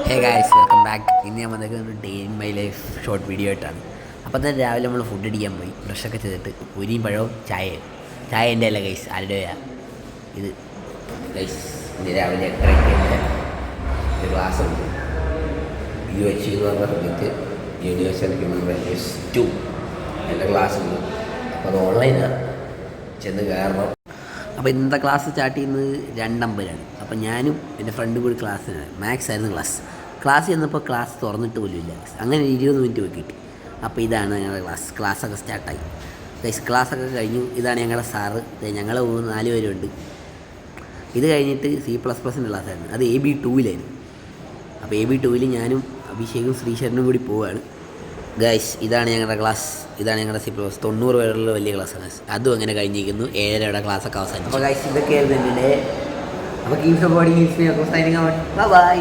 Hey guys, welcome back. ഇന്ന് ഞാൻ വന്നേക്കുന്നത് day in my life short video ആയിട്ടാണ്. അപ്പോൾ തന്നെ രാവിലെ നമ്മൾ ഫുഡ് അടിക്കാൻ പോയി, ബ്രഷൊക്കെ ചെയ്തിട്ട് പൂരിയും പഴവും ചായ എൻ്റെ അല്ല ഗൈസ്, ആരുടെയാ ഇത് ഗൈസ്. ഇന്ന് രാവിലെ ഒരു ക്ലാസ് ഉണ്ട്, UH എന്ന് പറഞ്ഞ സമയത്ത് യൂണിവേഴ്സൽ ഹ്യൂമൻ വാല്യൂസ് 2 എൻ്റെ ക്ലാസ് ഉണ്ട്. അപ്പോൾ അത് ഓൺലൈനാണ്, ചെന്ന് കയറണം. അപ്പോൾ ഇന്നത്തെ ക്ലാസ് സ്റ്റാർട്ട് ചെയ്യുന്നത് 2:50-ലാണ്. അപ്പോൾ ഞാനും എൻ്റെ ഫ്രണ്ടും കൂടി ക്ലാസ്സിനാണ്. മാത്സ് ആയിരുന്നു ക്ലാസ് ചെന്നപ്പോൾ ക്ലാസ് തുറന്നിട്ട് പോലും ഇല്ല. അങ്ങനെ 20 മിനിറ്റ് പോയി കിട്ടി. അപ്പോൾ ഇതാണ് ഞങ്ങളുടെ ക്ലാസ്സൊക്കെ സ്റ്റാർട്ടായി ഗൈസ്. ക്ലാസ്സൊക്കെ കഴിഞ്ഞു. ഇതാണ് ഞങ്ങളുടെ സാറ്. ഞങ്ങൾ 4 പേരുണ്ട്. ഇത് കഴിഞ്ഞിട്ട് C++ൻ്റെ ക്ലാസ്സായിരുന്നു. അത് AB2-ലായിരുന്നു. അപ്പോൾ AB2-ൽ ഞാനും അഭിഷേകും ശ്രീശരനും കൂടി പോവുകയാണ് ഗൈസ്. ഇതാണ് ഞങ്ങളുടെ ക്ലാസ്, ഇതാണ് ഞങ്ങളുടെ C++. 90 പേരുള്ള വലിയ ക്ലാസ്സാണ്. അതും അങ്ങനെ കഴിഞ്ഞിരിക്കുന്നു. 7:30 ക്ലാസ്സൊക്കെ അവസാനിച്ചു. അപ്പോൾ ഗൈസ്, ഇതൊക്കെയായിരുന്നു എൻ്റെ. അപ്പോൾ കീപ് സപ്പോർട്ടിങ് മീ. ബൈ.